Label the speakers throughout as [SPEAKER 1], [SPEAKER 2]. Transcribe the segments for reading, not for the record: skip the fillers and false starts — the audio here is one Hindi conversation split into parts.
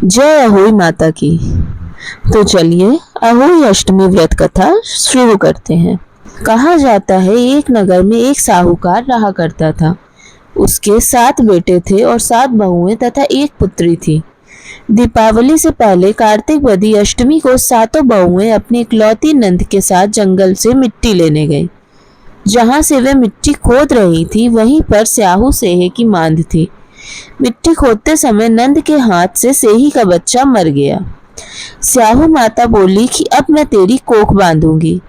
[SPEAKER 1] जय अहोई माता की। तो चलिए अहोई अष्टमी व्रत कथा शुरू करते हैं। कहा जाता है एक नगर में एक साहूकार रहा करता था। उसके 7 बेटे थे और 7 बहुएं तथा एक पुत्री थी। दीपावली से पहले कार्तिक बदी अष्टमी को सातों बहुएं अपनी इकलौती नंद के साथ जंगल से मिट्टी लेने गई। जहां से वे मिट्टी खोद रही थी वहीं पर स्याहू सेहे की मांद थी। मिट्टी खोदते समय नंद के हाथ से सेही का बच्चा मर गया। स्याहू माता बोली कि अब मैं तेरी कोख बांधूंगी।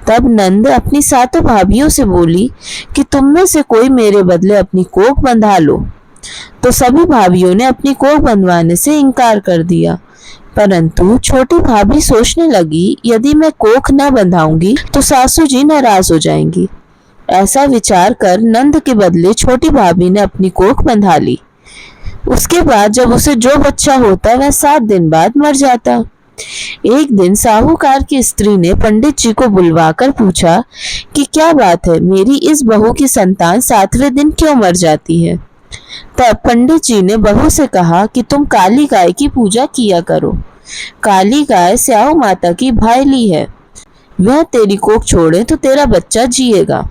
[SPEAKER 1] तब नंद अपनी सातों भाभियों से बोली कि तुम में से कोई मेरे बदले अपनी कोख बंधा लो। तो सभी भाभियों ने अपनी कोख बंधवाने से इनकार कर दिया, परंतु छोटी भाभी सोचने लगी यदि मैं कोख न बंधाऊंगी तो सासू जी नाराज हो जाएंगी। ऐसा विचार कर नंद के बदले छोटी भाभी ने अपनी कोख बंधा ली। उसके बाद जब उसे जो बच्चा होता वह 7 दिन बाद मर जाता। एक दिन साहूकार की स्त्री ने पंडित जी को बुलवाकर पूछा कि क्या बात है, मेरी इस बहू की संतान 7वें दिन क्यों मर जाती है। तब पंडित जी ने बहू से कहा कि तुम काली गाय की पूजा किया करो। काली गाय स्याहू माता की भाईली है, वह तेरी कोख छोड़े तो तेरा बच्चा जिएगा।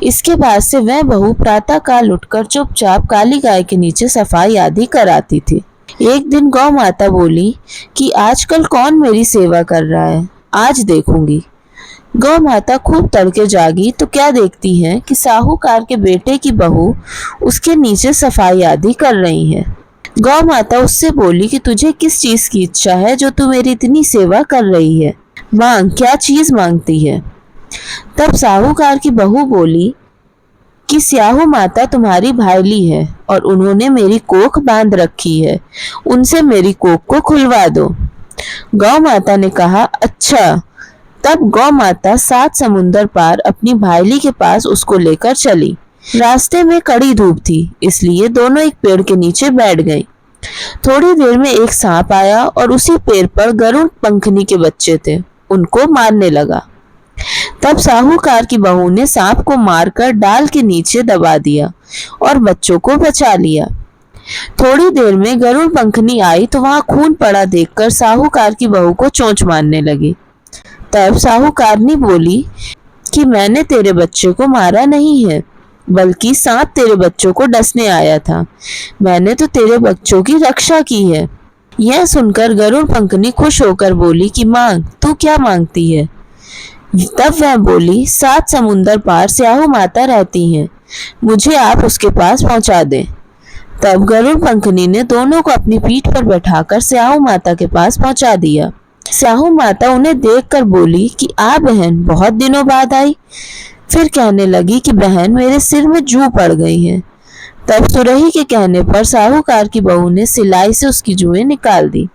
[SPEAKER 1] इसके बाद से वह बहू प्रातः काल उठकर चुपचाप काली गाय के नीचे सफाई आदि कराती थी। एक दिन गौ माता बोली कि आजकल कौन मेरी सेवा कर रहा है, आज देखूंगी। गौ माता खूब तड़के जागी तो क्या देखती है कि साहूकार के बेटे की बहू उसके नीचे सफाई आदि कर रही है। गौ माता उससे बोली कि तुझे किस चीज की इच्छा है जो तू मेरी इतनी सेवा कर रही है, मांग, क्या चीज मांगती है। तब साहूकार की बहू बोली कि स्याहू माता तुम्हारी भाईली है और उन्होंने मेरी कोख बांध रखी है, उनसे मेरी कोख को खुलवा दो। गौ माता ने कहा अच्छा। तब गौ माता 7 समुंदर पार अपनी भाईली के पास उसको लेकर चली। रास्ते में कड़ी धूप थी, इसलिए दोनों एक पेड़ के नीचे बैठ गई। थोड़ी देर में एक सांप आया और उसी पेड़ पर गरुड़ पंखनी के बच्चे थे, उनको मारने लगा। तब साहूकार की बहू ने सांप को मारकर डाल के नीचे दबा दिया और बच्चों को बचा लिया। थोड़ी देर में गरुड़ पंखनी आई तो वहां खून पड़ा देखकर साहूकार की बहू को चोंच मारने लगी। तब साहूकारनी बोली कि मैंने तेरे बच्चे को मारा नहीं है, बल्कि सांप तेरे बच्चों को डसने आया था। मैंने तो तेरे बच्चों की रक्षा की है। यह सुनकर गरुड़ पंखनी खुश होकर बोली कि मांग, तू क्या मांगती है। तब वह बोली 7 समुंदर पार स्याहू माता रहती हैं, मुझे आप उसके पास पहुंचा दें। तब गरुड़ पंखनी ने दोनों को अपनी पीठ पर बैठाकर स्याहू माता के पास पहुंचा दिया। स्याहू माता उन्हें देखकर बोली कि आ बहन, बहुत दिनों बाद आई। फिर कहने लगी कि बहन, मेरे सिर में जूं पड़ गई है। तब सुरही के कहने पर साहूकार की बहू ने सिलाई से उसकी जुएं निकाल दी।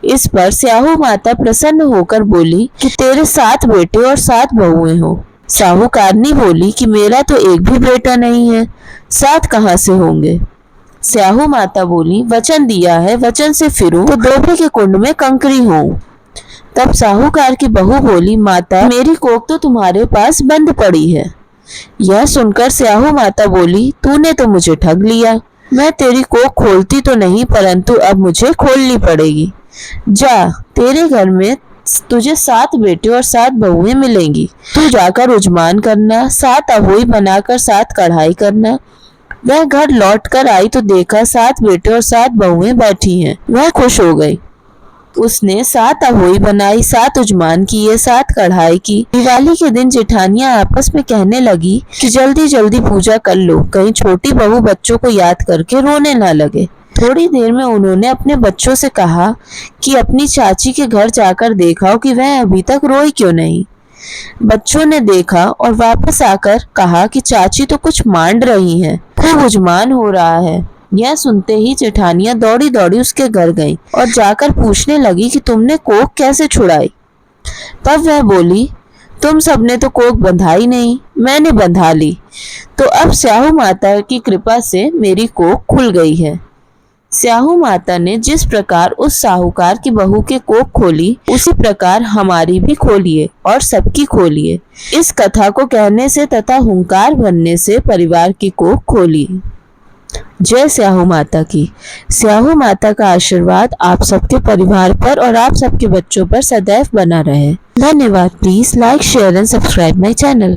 [SPEAKER 1] इस पर स्याहू माता प्रसन्न होकर बोली कि तेरे 7 बेटे और 7 बहुएं हो। साहूकारनी बोली कि मेरा तो एक भी बेटा नहीं है, 7 कहाँ से होंगे। स्याहू माता बोली वचन दिया है, वचन से फिरूं तो धोबी के कुंड में कंकरी हूं। तब साहूकार की बहू बोली माता, मेरी कोख तो तुम्हारे पास बंद पड़ी है। यह सुनकर स्याहू माता बोली तूने तो मुझे ठग लिया, मैं तेरी कोख खोलती तो नहीं, परंतु अब मुझे खोलनी पड़ेगी। जा, तेरे घर में तुझे 7 बेटे और 7 बहुएं मिलेंगी। तू जाकर उजमान करना, 7 अहोई बनाकर 7 कढ़ाई करना। वह घर लौट कर आई तो देखा 7 बेटे और 7 बहुएं बैठी हैं। वह खुश हो गई। उसने 7 अहोई बनाई, 7 उजमान किए, 7 कढ़ाई की। दिवाली के दिन जेठानियां आपस में कहने लगी कि जल्दी जल्दी पूजा कर लो, कहीं छोटी बहू बच्चों को याद करके रोने ना लगे। थोड़ी देर में उन्होंने अपने बच्चों से कहा कि अपनी चाची के घर जाकर देखाओ कि वह अभी तक रोई क्यों नहीं। बच्चों ने देखा और वापस आकर कहा कि चाची तो कुछ मांड रही हैं, खूब उजमान हो रहा है। यह सुनते ही जेठानियां दौड़ी दौड़ी उसके घर गईं और जाकर पूछने लगी कि तुमने कोख कैसे छुड़ाई। तब वह बोली तुम सबने तो कोख बंधाई नहीं, मैंने बंधा ली। तो अब स्याहू माता की कृपा से मेरी कोख खुल गई है। स्याहू माता ने जिस प्रकार उस साहूकार की बहू के कोख खोली, उसी प्रकार हमारी भी खोलिए और सबकी खोलिए। इस कथा को कहने से तथा हुंकार भरने से परिवार की कोख खोली। जय स्याहू माता की। स्याहू माता का आशीर्वाद आप सबके परिवार पर और आप सबके बच्चों पर सदैव बना रहे। धन्यवाद। Please like, share and subscribe my channel.